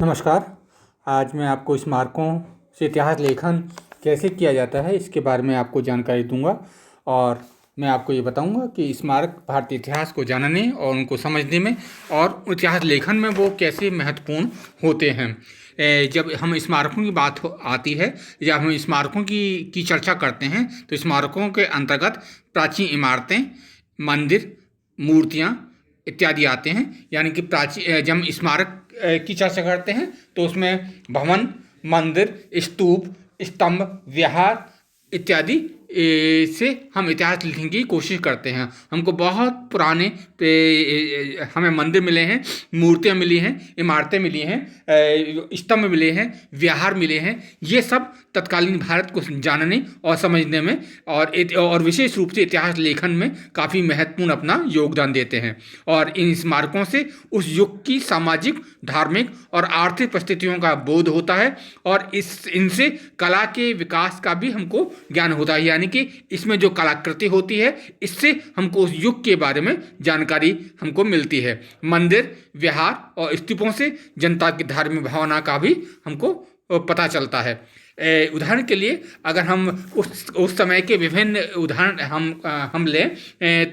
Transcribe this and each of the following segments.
नमस्कार। आज मैं आपको स्मारकों से इतिहास लेखन कैसे किया जाता है इसके बारे में आपको जानकारी दूंगा और मैं आपको ये बताऊंगा कि स्मारक भारतीय इतिहास को जानने और उनको समझने में और इतिहास लेखन में वो कैसे महत्वपूर्ण होते हैं। जब हम स्मारकों की बात आती है, जब हम स्मारकों की चर्चा करते हैं तो स्मारकों के अंतर्गत प्राचीन इमारतें, मंदिर, मूर्तियाँ इत्यादि आते हैं। यानी कि प्राचीन जब हम स्मारक की चर्चा करते हैं तो उसमें भवन, मंदिर, स्तूप, स्तंभ, विहार इत्यादि से हम इतिहास लिखने की कोशिश करते हैं। हमको बहुत पुराने हमें मंदिर मिले हैं, मूर्तियाँ मिली हैं, इमारतें मिली हैं, स्तंभ मिले हैं, विहार मिले हैं। ये सब तत्कालीन भारत को जानने और समझने में और विशेष रूप से इतिहास लेखन में काफ़ी महत्वपूर्ण अपना योगदान देते हैं। और इन स्मारकों से उस युग की सामाजिक, धार्मिक और आर्थिक परिस्थितियों का बोध होता है और इनसे कला के विकास का भी हमको ज्ञान होता है। यानी कि इसमें जो कलाकृति होती है इससे हमको उस युग के बारे में जानकारी हमको मिलती है। मंदिर, विहार और स्तूपों से जनता की धार्मिक भावना का भी हमको पता चलता है। उदाहरण के लिए अगर हम उस समय के विभिन्न उदाहरण हम लें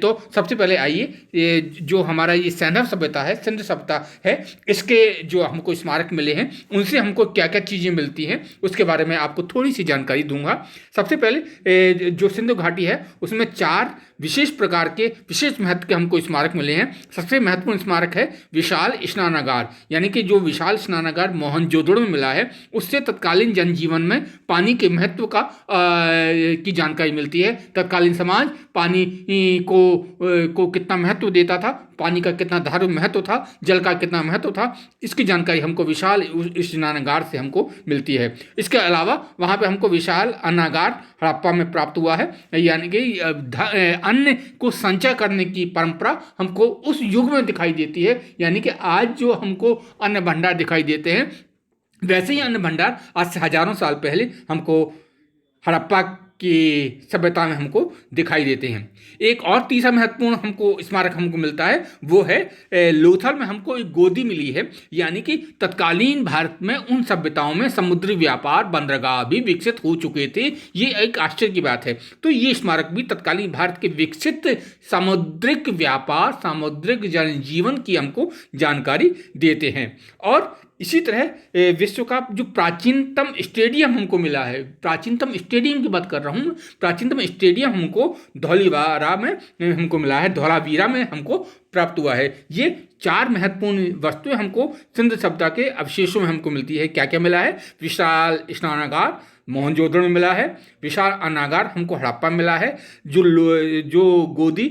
तो सबसे पहले आइए जो हमारा ये सैंधव सभ्यता है, सिंधु सभ्यता है, इसके जो हमको स्मारक मिले हैं उनसे हमको क्या क्या चीज़ें मिलती हैं उसके बारे में आपको थोड़ी सी जानकारी दूंगा। सबसे पहले जो सिंधु घाटी है उसमें 4 विशेष प्रकार के विशेष महत्व के हमको स्मारक मिले हैं। सबसे महत्वपूर्ण स्मारक है विशाल स्नानागार। यानी कि जो विशाल स्नानागार मोहनजोदड़ो में मिला है उससे तत्कालीन जनजीवन में पानी के महत्व की जानकारी मिलती है। तत्कालीन समाज पानी को कितना महत्व देता था, पानी का कितना धार्मिक महत्व था, जल का कितना महत्व था, इसकी जानकारी हमको विशाल स्नानागार से हमको मिलती है। इसके अलावा वहाँ पे हमको विशाल अन्नागार हड़प्पा में प्राप्त हुआ है। यानी कि अन्न को संचय करने की परंपरा हमको उस युग में दिखाई देती है। यानी कि आज जो हमको अन्न भंडार दिखाई देते हैं वैसे ही अन्न भंडार आज से हजारों साल पहले हमको हड़प्पा की सभ्यता में हमको दिखाई देते हैं। एक और तीसरा महत्वपूर्ण हमको स्मारक हमको मिलता है वो है लोथल में हमको एक गोदी मिली है। यानी कि तत्कालीन भारत में उन सभ्यताओं में समुद्री व्यापार, बंदरगाह भी विकसित हो चुके थे। ये एक आश्चर्य की बात है। तो ये स्मारक भी तत्कालीन भारत के विकसित सामुद्रिक व्यापार, सामुद्रिक जनजीवन की हमको जानकारी देते हैं। और इसी तरह विश्व का जो प्राचीनतम स्टेडियम हमको मिला है, प्राचीनतम स्टेडियम की बात कर रहा हूँ, प्राचीनतम स्टेडियम हमको धौलीवारा में हमको मिला है, धौलावीरा में हमको प्राप्त हुआ है। ये 4 महत्वपूर्ण वस्तुएं हमको सिंधु सभ्यता के अवशेषों में हमको मिलती है। क्या क्या मिला है? विशाल स्नानागार मोहनजोदड़ो में मिला है, विशाल अन्नागार हमको हड़प्पा में मिला है, जो गोदी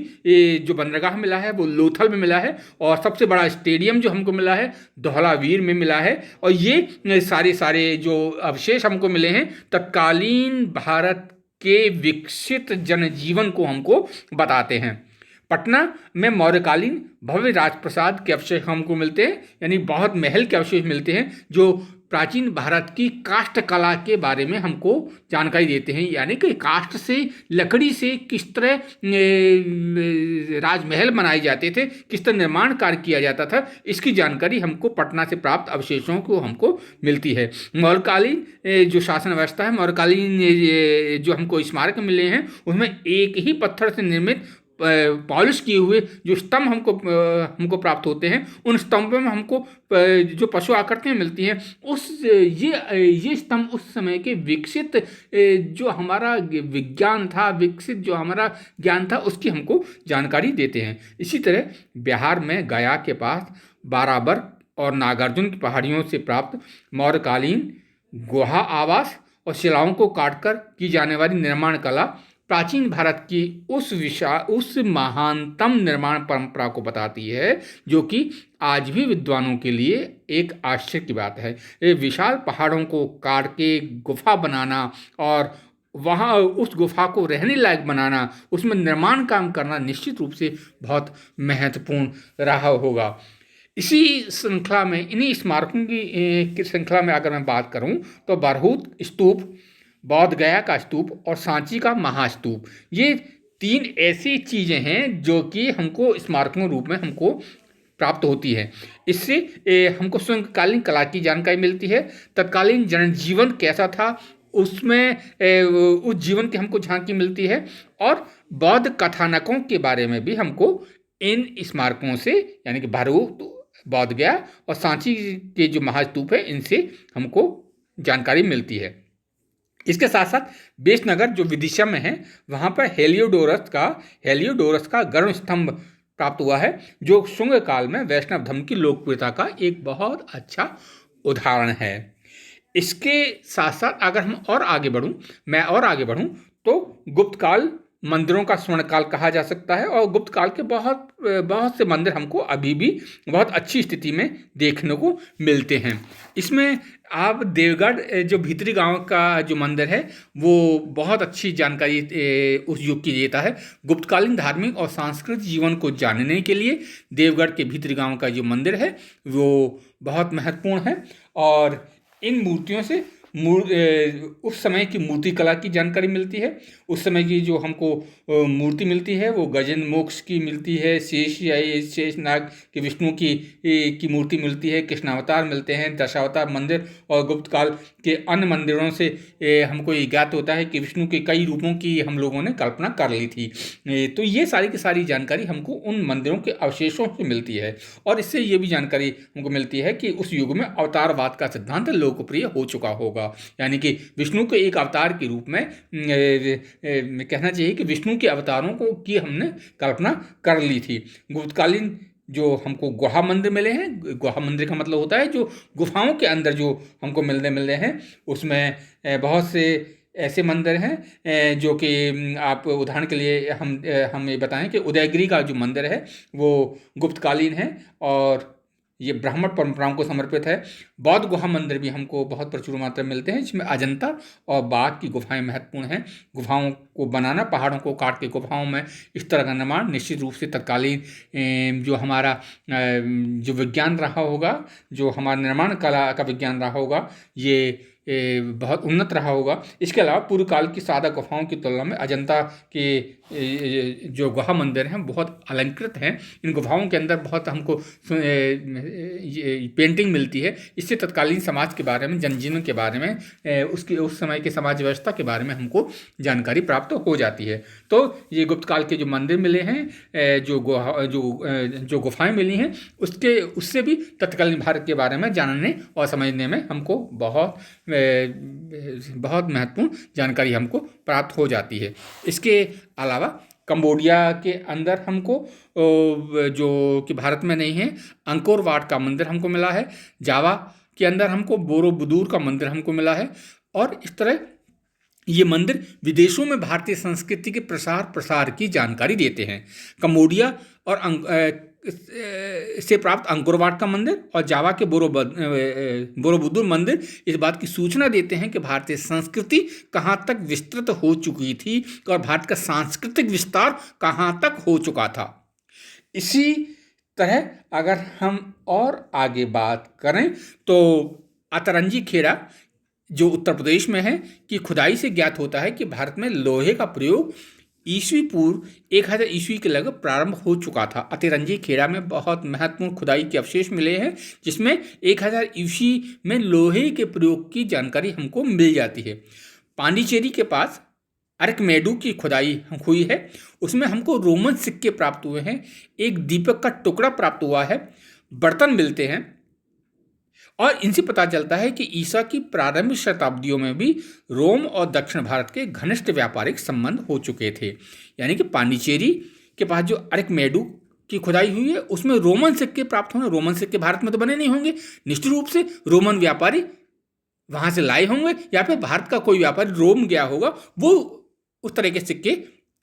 जो बंदरगाह मिला है वो लोथल में मिला है, और सबसे बड़ा स्टेडियम जो हमको मिला है धौलावीर में मिला है। और ये सारे जो अवशेष हमको मिले हैं तत्कालीन भारत के विकसित जनजीवन को हमको बताते हैं। पटना में मौर्यकालीन भव्य राजप्रसाद के अवशेष हमको मिलते हैं। यानी बहुत महल के अवशेष मिलते हैं जो प्राचीन भारत की काष्ठ कला के बारे में हमको जानकारी देते हैं। यानी कि काष्ठ से, लकड़ी से किस तरह राजमहल बनाए जाते थे, किस तरह निर्माण कार्य किया जाता था, इसकी जानकारी हमको पटना से प्राप्त अवशेषों को हमको मिलती है। मौर्यकालीन जो शासन व्यवस्था है, मौर्यकालीन जो हमको स्मारक मिले हैं उसमें एक ही पत्थर से निर्मित पॉलिश किए हुए जो स्तंभ हमको प्राप्त होते हैं। उन स्तंभों में हमको जो पशु आकृतियाँ मिलती हैं ये स्तंभ उस समय के विकसित जो हमारा विज्ञान था, विकसित जो हमारा ज्ञान था उसकी हमको जानकारी देते हैं। इसी तरह बिहार में गया के पास बाराबर और नागार्जुन की पहाड़ियों से प्राप्त मौर्यकालीन गुहा आवास और शिलाओं को काटकर की जाने वाली निर्माण कला प्राचीन भारत की उस महानतम निर्माण परंपरा को बताती है जो कि आज भी विद्वानों के लिए एक आश्चर्य की बात है। ये विशाल पहाड़ों को काट के गुफा बनाना और वहाँ उस गुफा को रहने लायक बनाना, उसमें निर्माण काम करना निश्चित रूप से बहुत महत्वपूर्ण रहा होगा। इसी श्रृंखला में, इन्हीं स्मारकों की श्रृंखला में अगर मैं बात करूँ तो बरहूत स्तूप, बौद्ध गया का स्तूप और सांची का महास्तूप, ये 3 ऐसी चीज़ें हैं जो कि हमको स्मारकों रूप में हमको प्राप्त होती है। इससे हमको समकालीन कला की जानकारी मिलती है, तत्कालीन जनजीवन कैसा था उसमें उस जीवन की हमको झांकी मिलती है, और बौद्ध कथानकों के बारे में भी हमको इन स्मारकों से, यानी कि भरहु, बौद्ध गया और सांची के जो महास्तूप है, इनसे हमको जानकारी मिलती है। इसके साथ साथ बेशनगर जो विदिशा में है, वहाँ पर हेलियोडोरस का गरुड़ स्तंभ प्राप्त हुआ है, जो शुंग काल में वैष्णव धर्म की लोकप्रियता का एक बहुत अच्छा उदाहरण है। इसके साथ साथ अगर मैं और आगे बढ़ूं तो गुप्त काल मंदिरों का स्वर्ण काल कहा जा सकता है, और गुप्त काल के बहुत बहुत से मंदिर हमको अभी भी बहुत अच्छी स्थिति में देखने को मिलते हैं। इसमें आप देवगढ़ जो भीतरी गांव का जो मंदिर है, वो बहुत अच्छी जानकारी उस युग की देता है। गुप्तकालीन धार्मिक और सांस्कृतिक जीवन को जानने के लिए देवगढ़ के भीतरी गांव का जो मंदिर है वो बहुत महत्वपूर्ण है, और इन मूर्तियों से उस समय की मूर्ति कला की जानकारी मिलती है। उस समय की जो हमको मूर्ति मिलती है वो गजेंद्र मोक्ष की मिलती है, शेषनाग की, विष्णु की मूर्ति मिलती है, कृष्णावतार मिलते हैं, दशावतार मंदिर, और गुप्त काल के अन्य मंदिरों से हमको ये ज्ञात होता है कि विष्णु के कई रूपों की हम लोगों ने कल्पना कर ली थी। तो ये सारी की सारी जानकारी हमको उन मंदिरों के अवशेषों से मिलती है, और इससे ये भी जानकारी हमको मिलती है कि उस युग में अवतारवाद का सिद्धांत लोकप्रिय हो चुका होगा, यानी कि विष्णु के एक अवतार के रूप में कहना चाहिए कि विष्णु के अवतारों को की हमने कल्पना कर ली थी। गुप्तकालीन जो हमको गुहा मंदिर मिले हैं, गुहा मंदिर का मतलब होता है जो गुफाओं के अंदर जो हमको मिलने हैं, उसमें बहुत से ऐसे मंदिर हैं जो कि आप उदाहरण के लिए हम ये बताएं कि उदयगिरी का जो मंदिर है वो गुप्तकालीन है, और ये ब्राह्मण परंपराओं को समर्पित है। बौद्ध गुहा मंदिर भी हमको बहुत प्रचुर मात्रा में मिलते हैं, जिसमें अजंता और बाघ की गुफाएं महत्वपूर्ण हैं। गुफाओं को बनाना, पहाड़ों को काट के गुफाओं में इस तरह का निर्माण निश्चित रूप से तत्कालीन जो हमारा जो विज्ञान रहा होगा, जो हमारा निर्माण कला का विज्ञान रहा होगा, ये बहुत उन्नत रहा होगा। इसके अलावा पूर्व काल की सादा गुफाओं की तुलना में अजंता के जो गुहा मंदिर हैं बहुत अलंकृत हैं। इन गुफाओं के अंदर बहुत हमको पेंटिंग मिलती है। इससे तत्कालीन समाज के बारे में, जनजीवन के बारे में, उस समय के समाज व्यवस्था के बारे में हमको जानकारी प्राप्त हो जाती है। तो ये गुप्त काल के जो मंदिर मिले हैं, जो गुफाएं मिली हैं, उससे भी तत्कालीन भारत के बारे में जानने और समझने में हमको बहुत महत्वपूर्ण जानकारी हमको प्राप्त हो जाती है। इसके अलावा कंबोडिया के अंदर हमको जो कि भारत में नहीं है, अंकोर वाट का मंदिर हमको मिला है। जावा के अंदर हमको बोरोबुदूर का मंदिर हमको मिला है, और इस तरह ये मंदिर विदेशों में भारतीय संस्कृति के प्रसार की जानकारी देते हैं। कंबोडिया और से प्राप्त अंकोर वाट का मंदिर और जावा के बोरोबुदूर मंदिर इस बात की सूचना देते हैं कि भारतीय संस्कृति कहाँ तक विस्तृत हो चुकी थी और भारत का सांस्कृतिक विस्तार कहाँ तक हो चुका था। इसी तरह अगर हम और आगे बात करें तो अतरंजी खेड़ा जो उत्तर प्रदेश में है की खुदाई से ज्ञात होता है कि भारत में लोहे का प्रयोग ईस्वी पूर्व 1000 ईस्वी के लगभग प्रारंभ हो चुका था। अतिरंजी खेड़ा में बहुत महत्वपूर्ण खुदाई के अवशेष मिले हैं, जिसमें 1000 ईस्वी में लोहे के प्रयोग की जानकारी हमको मिल जाती है। पांडिचेरी के पास अरकमेडू की खुदाई हुई है, उसमें हमको रोमन सिक्के प्राप्त हुए हैं, एक दीपक का टुकड़ा प्राप्त हुआ है, बर्तन मिलते हैं, और इनसे पता चलता है कि ईसा की प्रारंभिक शताब्दियों में भी रोम और दक्षिण भारत के घनिष्ठ व्यापारिक संबंध हो चुके थे। यानी कि पांडिचेरी के पास जो अरकमेडू की खुदाई हुई है उसमें रोमन सिक्के प्राप्त हुए। रोमन सिक्के भारत में तो बने नहीं होंगे, निश्चित रूप से रोमन व्यापारी वहाँ से लाए होंगे, या फिर भारत का कोई व्यापारी रोम गया होगा, वो उस तरह के सिक्के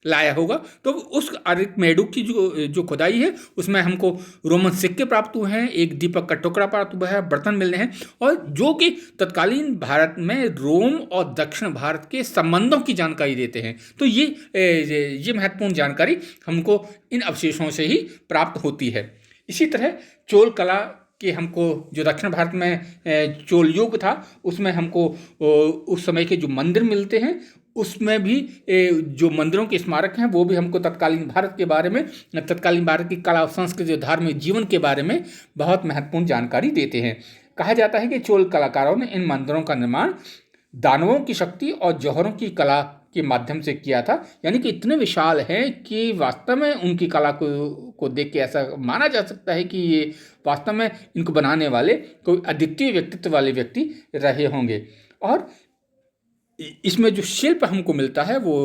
लाया होगा। तो उस अरकमेडू की जो खुदाई है उसमें हमको रोमन सिक्के प्राप्त हुए हैं, एक दीपक का टुकड़ा प्राप्त हुआ है, बर्तन मिलने हैं, और जो कि तत्कालीन भारत में रोम और दक्षिण भारत के संबंधों की जानकारी देते हैं। तो ये महत्वपूर्ण जानकारी हमको इन अवशेषों से ही प्राप्त होती है। इसी तरह चोल कला कि हमको जो दक्षिण भारत में चोल युग था उसमें हमको उस समय के जो मंदिर मिलते हैं उसमें भी जो मंदिरों के स्मारक हैं वो भी हमको तत्कालीन भारत के बारे में, तत्कालीन भारत की कला और संस्कृति और धार्मिक जीवन के बारे में बहुत महत्वपूर्ण जानकारी देते हैं। कहा जाता है कि चोल कलाकारों ने इन मंदिरों का निर्माण दानवों की शक्ति और जौहरों की कला के माध्यम से किया था। यानी कि इतने विशाल हैं कि वास्तव में उनकी कला को देख के ऐसा माना जा सकता है कि ये वास्तव में इनको बनाने वाले कोई अद्वितीय व्यक्तित्व वाले व्यक्ति रहे होंगे। और इसमें जो शिल्प हमको मिलता है वो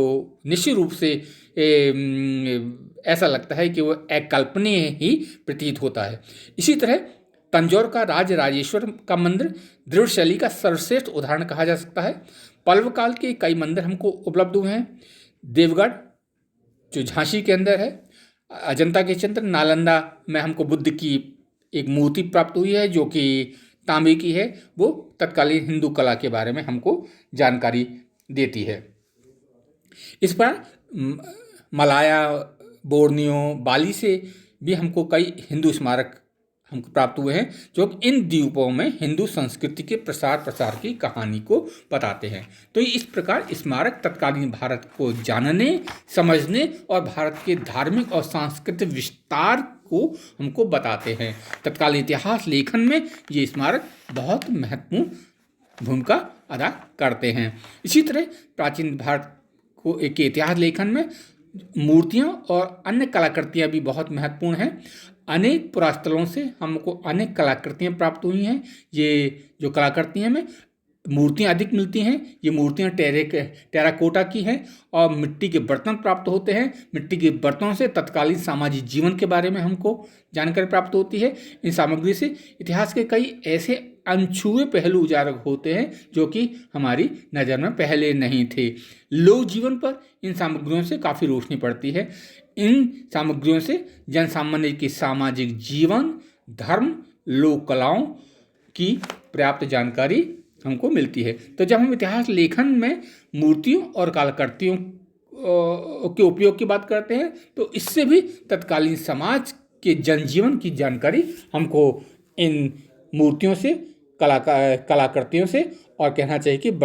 निश्चित रूप से ऐसा लगता है कि वो अकल्पनीय ही प्रतीत होता है। इसी तरह तंजौर का राज राजेश्वर का मंदिर दृढ़ शैली का सर्वश्रेष्ठ उदाहरण कहा जा सकता है। पल्लव काल के कई मंदिर हमको उपलब्ध हुए हैं। देवगढ़ जो झांसी के अंदर है, अजंता के चित्र, नालंदा में हमको बुद्ध की एक मूर्ति प्राप्त हुई है जो कि तांबे की है, वो तत्कालीन हिंदू कला के बारे में हमको जानकारी देती है। इस पर मलाया, बोर्नियो, बाली से भी हमको कई हिंदू स्मारक हमको प्राप्त हुए हैं जो इन द्वीपों में हिंदू संस्कृति के प्रसार की कहानी को बताते हैं। तो इस प्रकार स्मारक तत्कालीन भारत को जानने, समझने और भारत के धार्मिक और सांस्कृतिक विस्तार को हमको बताते हैं। तत्कालीन इतिहास लेखन में ये स्मारक बहुत महत्वपूर्ण भूमिका अदा करते हैं। इसी तरह प्राचीन भारत के इतिहास लेखन में मूर्तियाँ और अन्य कलाकृतियाँ भी बहुत महत्वपूर्ण हैं। अनेक पुरास्थलों से हमको अनेक कलाकृतियाँ प्राप्त हुई हैं। ये जो कलाकृतियाँ में मूर्तियाँ अधिक मिलती हैं, ये मूर्तियाँ टेराकोटा की हैं और मिट्टी के बर्तन प्राप्त होते हैं। मिट्टी के बर्तनों से तत्कालीन सामाजिक जीवन के बारे में हमको जानकारी प्राप्त होती है। इन सामग्री से इतिहास के कई ऐसे अनछुए पहलू उजागर होते हैं जो कि हमारी नज़र में पहले नहीं थे। लोक जीवन पर इन सामग्रियों से काफ़ी रोशनी पड़ती है। इन सामग्रियों से जन सामान्य की सामाजिक जीवन, धर्म, लोक कलाओं की पर्याप्त जानकारी हमको मिलती है। तो जब हम इतिहास लेखन में मूर्तियों और कलाकृतियों के उपयोग की बात करते हैं तो इससे भी तत्कालीन समाज के जनजीवन की जानकारी हमको इन मूर्तियों से, कलाकृतियों से और कहना चाहिए कि